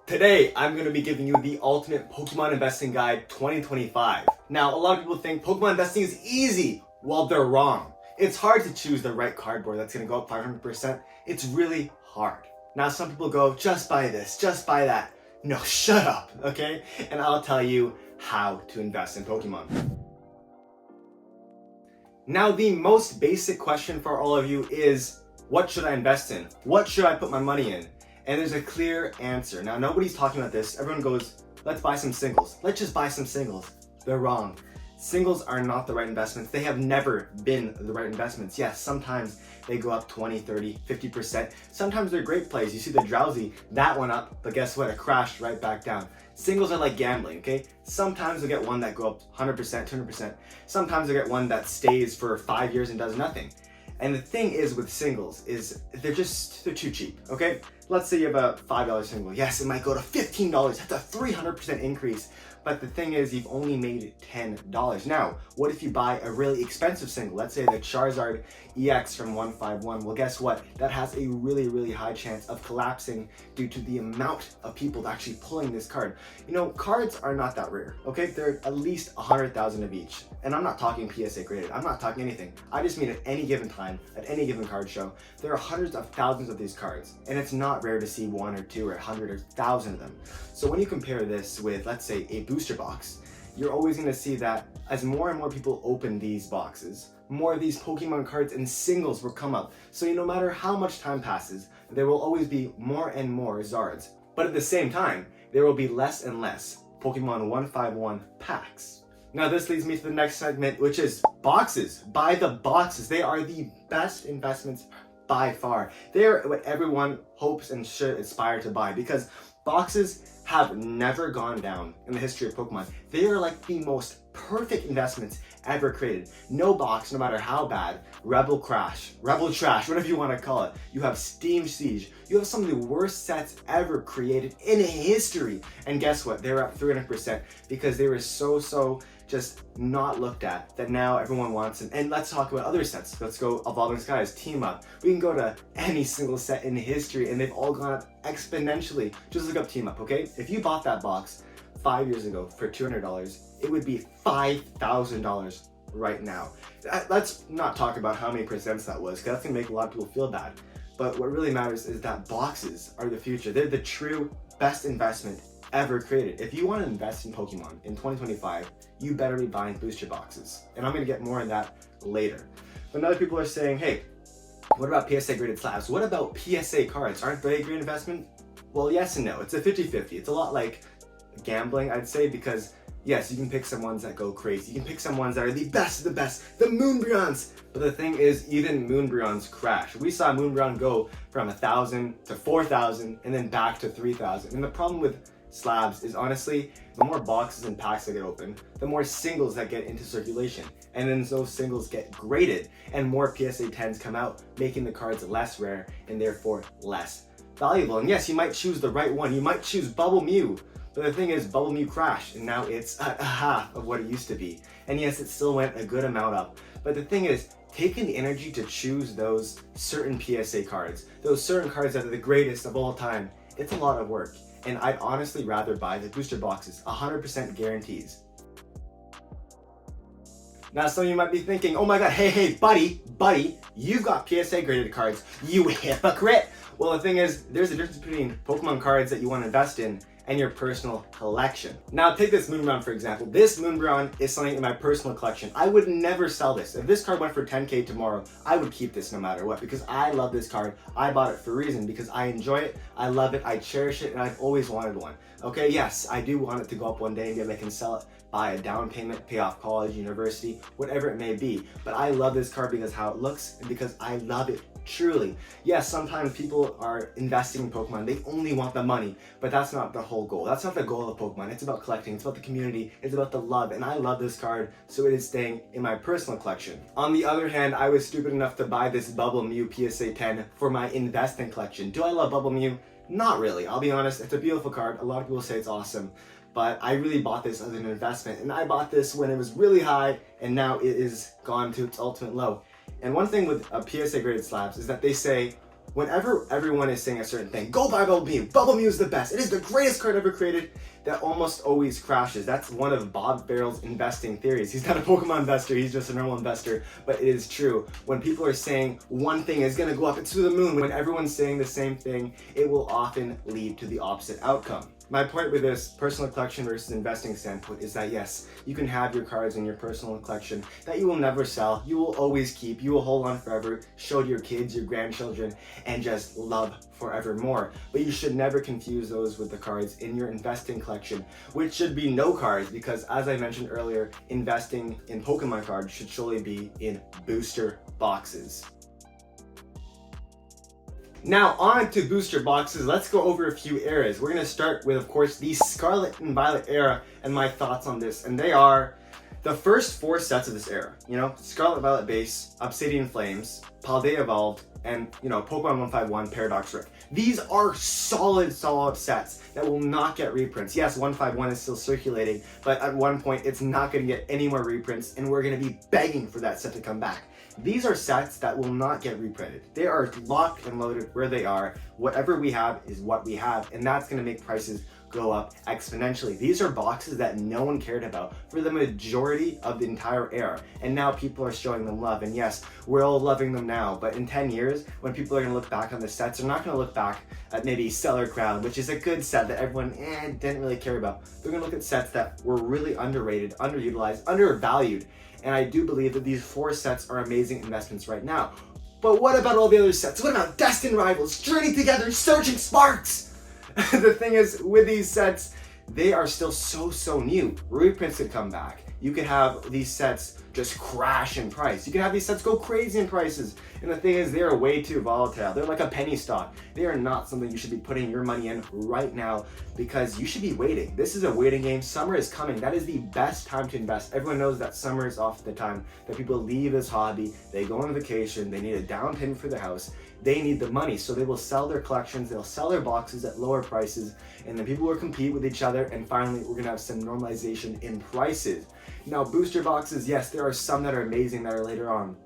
Today, I'm going to be giving you the ultimate Pokemon investing guide 2025. Now, a lot of people think Pokemon investing is easy. Well, they're wrong. It's hard to choose the right cardboard that's going to go up 500%. It's really hard. Now, some people go, just buy this, just buy that. No, shut up, okay? And I'll tell you how to invest in Pokemon. Now, the most basic question for all of you is, what should I invest in? What should I put my money in? And there's a clear answer. Now, nobody's talking about this. Everyone goes, let's buy some singles. Let's just buy some singles. They're wrong. Singles are not the right investments. They have never been the right investments. Yes, sometimes they go up 20, 30, 50%. Sometimes they're great plays. You see the Drowsy, that went up, but guess what? It crashed right back down. Singles are like gambling, okay? Sometimes you'll get one that go up 100%, 200%. Sometimes you'll get one that stays for 5 years and does nothing. And the thing is with singles is they're too cheap, okay? Let's say you have a $5 single. Yes, it might go to $15. That's a 300% increase. But the thing is, you've only made $10. Now, what if you buy a really expensive single? Let's say the Charizard EX from 151. Well, guess what? That has a really, really high chance of collapsing due to the amount of people actually pulling this card. You know, cards are not that rare, okay? They're at least 100,000 of each. And I'm not talking PSA graded. I'm not talking anything. I just mean at any given time, at any given card show, there are hundreds of thousands of these cards. And it's not rare to see one or two or 100 or 1,000 of them. So when you compare this with, let's say, a booster box, you're always going to see that as more and more people open these boxes, more of these Pokemon cards and singles will come up. So no matter how much time passes, there will always be more and more Zards. But at the same time, there will be less and less Pokemon 151 packs. Now this leads me to the next segment, which is boxes. Buy the boxes. They are the best investments by far. They're what everyone hopes and should aspire to buy because boxes have never gone down in the history of Pokemon. They are like the most perfect investments ever created. No box, no matter how bad, Rebel Trash, whatever you want to call it. You have Steam Siege. You have some of the worst sets ever created in history. And guess what? They're up 300% because they were so just not looked at that now everyone wants them. And let's talk about other sets. Let's go Evolving Skies, Team Up. We can go to any single set in history and they've all gone up exponentially. Just look up Team Up, okay? If you bought that box 5 years ago for $200, it would be $5,000 right now. Let's not talk about how many percents that was, because that's gonna make a lot of people feel bad. But what really matters is that boxes are the future. They're the true best investment ever created. If you want to invest in Pokemon in 2025, you better be buying booster boxes. And I'm going to get more on that later. But other people are saying, hey, what about PSA graded slabs? What about PSA cards? Aren't they a great investment? Well, yes and no. It's a 50-50. It's a lot like gambling, I'd say, because yes, you can pick some ones that go crazy. You can pick some ones that are the best of the best, the Moonbryons. But the thing is, even Moonbryons crash. We saw Moonbryon go from 1,000 to 4,000 and then back to 3,000. And the problem with slabs is honestly, the more boxes and packs that get open, the more singles that get into circulation. And then those singles get graded and more PSA 10s come out, making the cards less rare and therefore less valuable. And yes, you might choose the right one. You might choose Bubble Mew. But the thing is, Bubble Mew crashed and now it's a half of what it used to be. And yes, it still went a good amount up. But the thing is, taking the energy to choose those certain PSA cards, those certain cards that are the greatest of all time, it's a lot of work. And I'd honestly rather buy the booster boxes, 100% guarantees. Now some of you might be thinking, oh my god, hey, buddy, you've got PSA graded cards, you hypocrite. Well, the thing is, there's a difference between Pokemon cards that you want to invest in and your personal collection. Now take this Moonbryon for example. This Moonbryon is something in my personal collection. I would never sell this. If this card went for 10K tomorrow, I would keep this no matter what because I love this card. I bought it for a reason because I enjoy it, I love it, I cherish it, and I've always wanted one. Okay, yes, I do want it to go up one day and maybe I can sell it, buy a down payment, pay off college, university, whatever it may be. But I love this card because how it looks and because I love it. Truly. Yes, sometimes people are investing in Pokemon. They only want the money, but that's not the whole goal. That's not the goal of Pokemon. It's about collecting. It's about the community. It's about the love. And I love this card, so it is staying in my personal collection. On the other hand, I was stupid enough to buy this Bubble Mew PSA 10 for my investing collection. Do I love Bubble Mew? Not really. I'll be honest. It's a beautiful card. A lot of people say it's awesome. But I really bought this as an investment. And I bought this when it was really high, and now it is gone to its ultimate low. And one thing with PSA graded slabs is that they say Whenever everyone is saying a certain thing, go buy Bubble Mew. Bubble Mew is the best. It is the greatest card ever created. That almost always crashes. That's one of Bob Farrell's investing theories. He's not a Pokemon investor, he's just a normal investor, but it is true. When people are saying one thing is gonna go up to the moon, when everyone's saying the same thing, it will often lead to the opposite outcome. My point with this personal collection versus investing standpoint is that yes, you can have your cards in your personal collection that you will never sell, you will always keep, you will hold on forever, show to your kids, your grandchildren, and just love forevermore. But you should never confuse those with the cards in your investing collection, which should be no cards, because as I mentioned earlier, investing in Pokemon cards should surely be in booster boxes. Now on to booster boxes, let's go over a few eras. We're going to start with, of course, the Scarlet and Violet era and my thoughts on this. And they are the first 4 sets of this era. Scarlet Violet base, Obsidian Flames, Paldea Evolved, and Pokemon 151 Paradox Rift. These are solid sets that will not get reprints. Yes, 151 is still circulating, but at one point it's not going to get any more reprints, and we're going to be begging for that set to come back. These are sets that will not get reprinted. They are locked and loaded where they are. Whatever we have is what we have, and that's going to make prices go up exponentially. These are boxes that no one cared about for the majority of the entire era, and now people are showing them love. And yes, we're all loving them now, but in 10 years, when people are going to look back on the sets, they're not going to look back at maybe Stellar Crown, which is a good set that everyone didn't really care about. They're going to look at sets that were really underrated, underutilized, undervalued, and I do believe that these 4 sets are amazing investments right now. But what about all the other sets? What about Destined Rivals, Journey Together, Surging Sparks? The thing is, with these sets, they are still so new. Reprints could come back. You could have these sets just crash in price. You can have these sets go crazy in prices. And the thing is, they are way too volatile. They're like a penny stock. They are not something you should be putting your money in right now, because you should be waiting. This is a waiting game. Summer is coming. That is the best time to invest. Everyone knows that summer is often the time that people leave this hobby. They go on vacation. They need a down payment for their house. They need the money, so they will sell their collections, they'll sell their boxes at lower prices, and then people will compete with each other, and finally we're gonna have some normalization in prices. Now, booster boxes, yes, there are some that are amazing that are later on.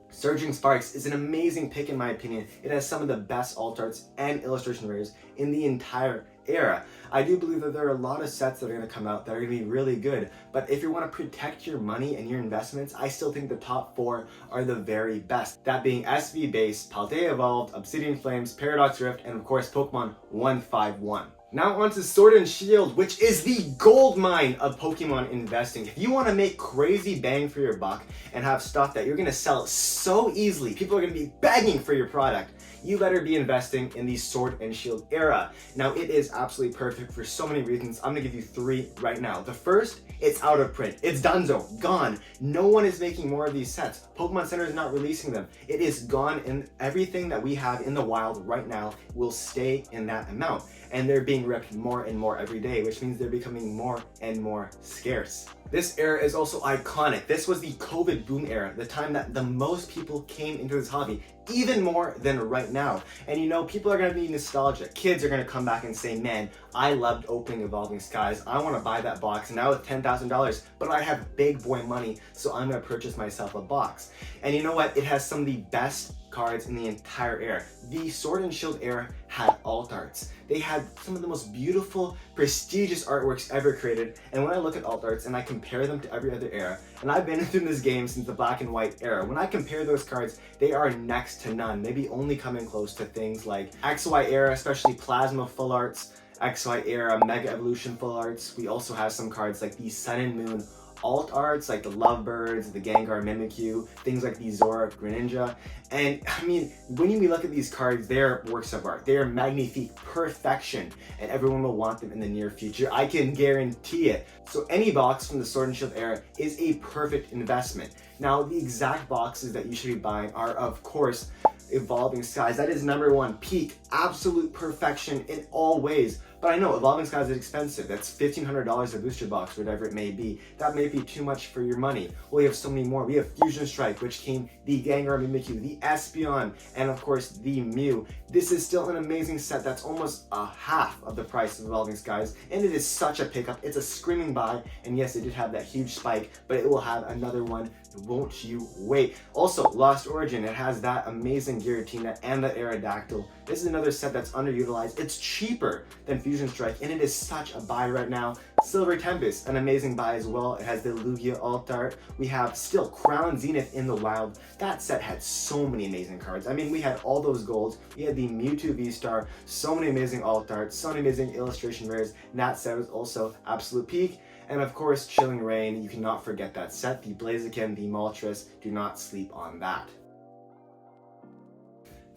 Surging Sparks is an amazing pick in my opinion. It has some of the best alt arts and illustration rares in the entire era. I do believe that there are a lot of sets that are going to come out that are going to be really good, but if you want to protect your money and your investments, I still think the top 4 are the very best. That being SV Base, Paldea Evolved, Obsidian Flames, Paradox Rift, and of course Pokemon 151. Now on to Sword and Shield, which is the gold mine of Pokemon investing. If you want to make crazy bang for your buck and have stuff that you're going to sell so easily, people are going to be begging for your product, you better be investing in the Sword and Shield era. Now, it is absolutely perfect for so many reasons. I'm gonna give you 3 right now. The first, it's out of print. It's donezo, gone. No one is making more of these sets. Pokemon Center is not releasing them. It is gone, and everything that we have in the wild right now will stay in that amount. And they're being ripped more and more every day, which means they're becoming more and more scarce. This era is also iconic. This was the COVID boom era, the time that the most people came into this hobby, even more than right now. And people are gonna be nostalgic. Kids are gonna come back and say, man, I loved opening Evolving Skies. I wanna buy that box now with $10,000, but I have big boy money, so I'm gonna purchase myself a box. And you know what? It has some of the best cards in the entire era. The Sword and Shield era had alt arts. They had some of the most beautiful, prestigious artworks ever created. And when I look at alt arts and I compare them to every other era, and I've been through this game since the black and white era, when I compare those cards, they are next to none, maybe only coming close to things like XY era, especially Plasma full arts, XY era Mega Evolution full arts. We also have some cards like the Sun and Moon alt arts, like the Lovebirds, the Gengar Mimikyu, things like the Zora Greninja. And I mean, when we look at these cards, they're works of art. They are magnifique perfection, and everyone will want them in the near future. I can guarantee it. So any box from the Sword and Shield era is a perfect investment. Now, the exact boxes that you should be buying are, of course, Evolving Skies. That is #1, peak, absolute perfection in all ways. But I know Evolving Skies is expensive. That's $1,500 a booster box, whatever it may be. That may be too much for your money. Well, we have so many more. We have Fusion Strike, which came the Gengar Mimikyu, the Espeon, and of course the Mew. This is still an amazing set that's almost a half of the price of Evolving Skies, and it is such a pickup. It's a screaming buy, and yes, it did have that huge spike, but it will have another one Won't you wait? Also, Lost Origin, it has that amazing Giratina and the Aerodactyl. This is another set that's underutilized. It's cheaper than Fusion Strike, and it is such a buy right now. Silver Tempest, an amazing buy as well. It has the Lugia alt art. We have still Crown Zenith in the wild. That set had so many amazing cards. I mean, we had all those golds. We had the Mewtwo V-Star, so many amazing alt arts, so many amazing illustration rares. And that set was also absolute peak. And of course, Chilling Reign, you cannot forget that set. The Blaziken, the Moltres, do not sleep on that.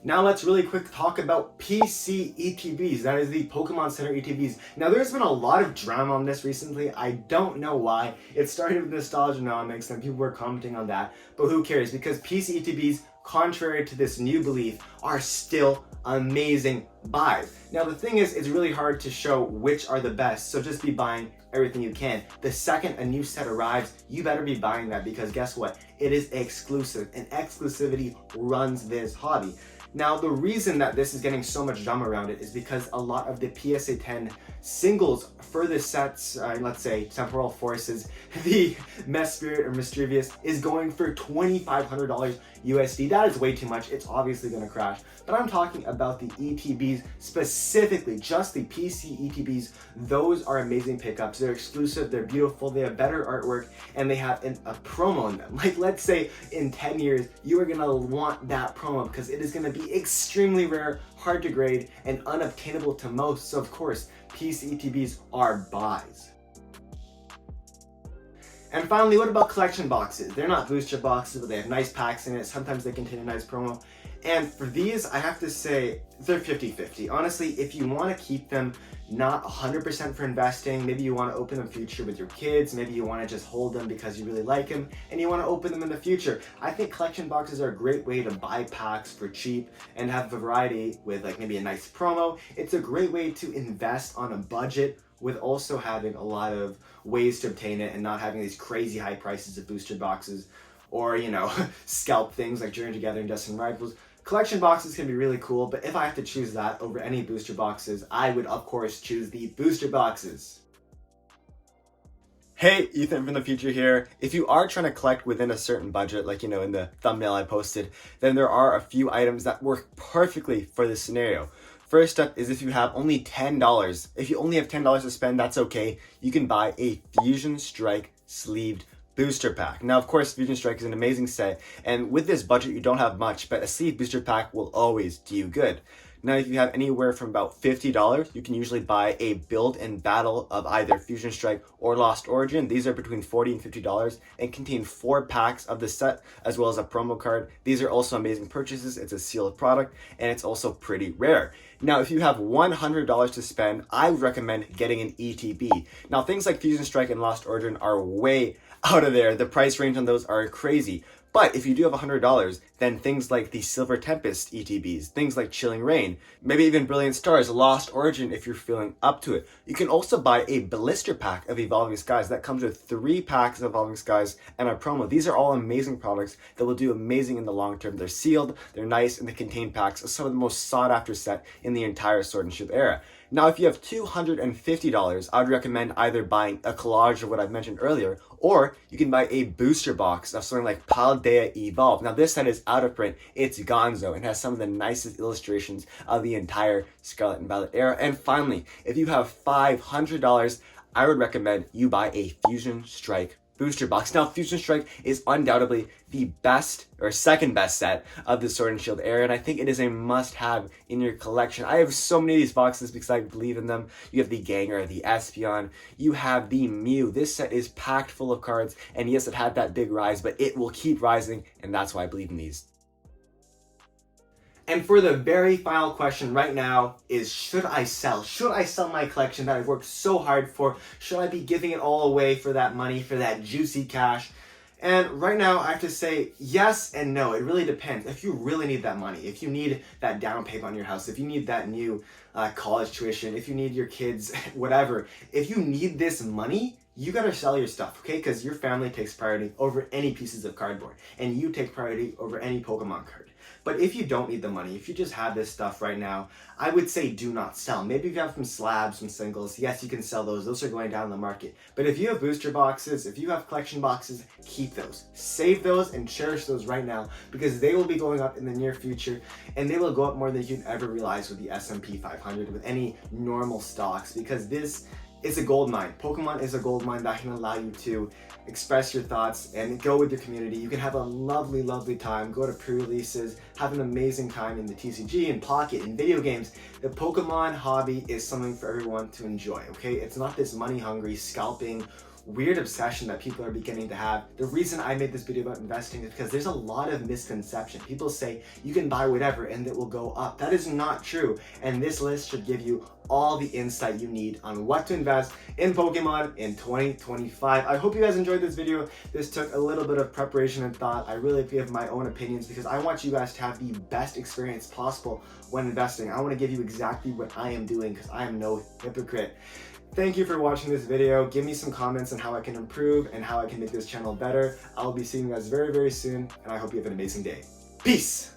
Now let's really quick talk about PC ETBs, that is the Pokemon Center ETBs. Now there's been a lot of drama on this recently, I don't know why. It started with Nostalgianomics and people were commenting on that, but who cares, because PC ETBs, contrary to this new belief, are still amazing buys. Now the thing is, it's really hard to show which are the best, so just be buying everything you can. The second a new set arrives, you better be buying that, because guess what? It is exclusive, and exclusivity runs this hobby. Now, the reason that this is getting so much drama around it is because a lot of the PSA 10 singles for the sets, let's say Temporal Forces, the Mesprit or Mischievous, is going for $2,500 USD. That is way too much. It's obviously going to crash. But I'm talking about the ETBs specifically, just the PC ETBs. Those are amazing pickups. They're exclusive, they're beautiful, they have better artwork, and they have a promo in them. Like, let's say in 10 years, you are going to want that promo because it is going to be extremely rare, hard to grade, and unobtainable to most. So of course, PC ETBs are buys. And finally, what about collection boxes? They're not booster boxes, but they have nice packs in it. Sometimes they contain a nice promo. And for these, I have to say, they're 50-50. Honestly, if you want to keep them not 100% for investing, maybe you want to open them future with your kids, maybe you want to just hold them because you really like them, and you want to open them in the future. I think collection boxes are a great way to buy packs for cheap and have a variety with like maybe a nice promo. It's a great way to invest on a budget with also having a lot of ways to obtain it and not having these crazy high prices of booster boxes or, you know, scalp things like Journey Together and Destiny Rivals. Collection boxes can be really cool, but if I have to choose that over any booster boxes, I would of course choose the booster boxes. Hey, Ethan from the future here. If you are trying to collect within a certain budget, like, you know, in the thumbnail I posted, then there are a few items that work perfectly for this scenario. First up is if you have only $10. If you only have $10 to spend, that's okay. You can buy a Fusion Strike sleeved booster pack. Now, of course, Fusion Strike is an amazing set, and with this budget, you don't have much, but a sleeve booster pack will always do you good. Now, if you have anywhere from about $50, you can usually buy a build and battle of either Fusion Strike or Lost Origin. These are between $40 and $50 and contain 4 packs of the set as well as a promo card. These are also amazing purchases. It's a sealed product and it's also pretty rare. Now, if you have $100 to spend, I would recommend getting an ETB. Now, things like Fusion Strike and Lost Origin are way out of there. The price range on those are crazy. But if you do have $100, then things like the Silver Tempest ETBs, things like Chilling Reign, maybe even Brilliant Stars, Lost Origin if you're feeling up to it. You can also buy a blister pack of Evolving Skies that comes with 3 packs of Evolving Skies and a promo. These are all amazing products that will do amazing in the long term. They're sealed, they're nice, and they contain packs of some of the most sought after set in the entire Sword and Shield era. Now, if you have $250, I would recommend either buying a collage of what I've mentioned earlier, or you can buy a booster box of something like Paldea Evolve. Now, this set is out of print. It's gonzo and has some of the nicest illustrations of the entire Scarlet and Violet era. And finally, if you have $500, I would recommend you buy a Fusion Strike booster box. Now, Fusion Strike is undoubtedly the best or second best set of the Sword and Shield era, and I think it is a must-have in your collection. I have so many of these boxes because I believe in them. You have the Gengar, the Espeon, you have the Mew. This set is packed full of cards, and yes, it had that big rise, but it will keep rising, and that's why I believe in these. And for the very final question right now is, should I sell? Should I sell my collection that I've worked so hard for? Should I be giving it all away for that money, for that juicy cash? And right now I have to say yes and no. It really depends. If you really need that money, if you need that down payment on your house, if you need that new college tuition, if you need your kids, whatever, if you need this money, you gotta sell your stuff, okay? Because your family takes priority over any pieces of cardboard, and you take priority over any Pokemon card. But if you don't need the money, if you just have this stuff right now, I would say do not sell. Maybe if you have some slabs, some singles, yes, you can sell those. Those are going down in the market. But if you have booster boxes, if you have collection boxes, keep those. Save those and cherish those right now, because they will be going up in the near future, and they will go up more than you'd ever realize with the S&P 500, with any normal stocks, because this is a gold mine. Pokemon is a gold mine that can allow you to express your thoughts and go with your community. You can have a lovely, lovely time, go to pre-releases, have an amazing time in the TCG and Pocket and video games. The Pokemon hobby is something for everyone to enjoy, okay? It's not this money-hungry, scalping, weird obsession that people are beginning to have. The reason I made this video about investing is because there's a lot of misconception. People say you can buy whatever and it will go up. That is not true. And this list should give you all the insight you need on what to invest in Pokemon in 2025. I hope you guys enjoyed this video. This took a little bit of preparation and thought. I really give my own opinions because I want you guys to have the best experience possible when investing. I want to give you exactly what I am doing because I am no hypocrite. Thank you for watching this video. Give me some comments on how I can improve and how I can make this channel better. I'll be seeing you guys very, very soon, and I hope you have an amazing day. Peace!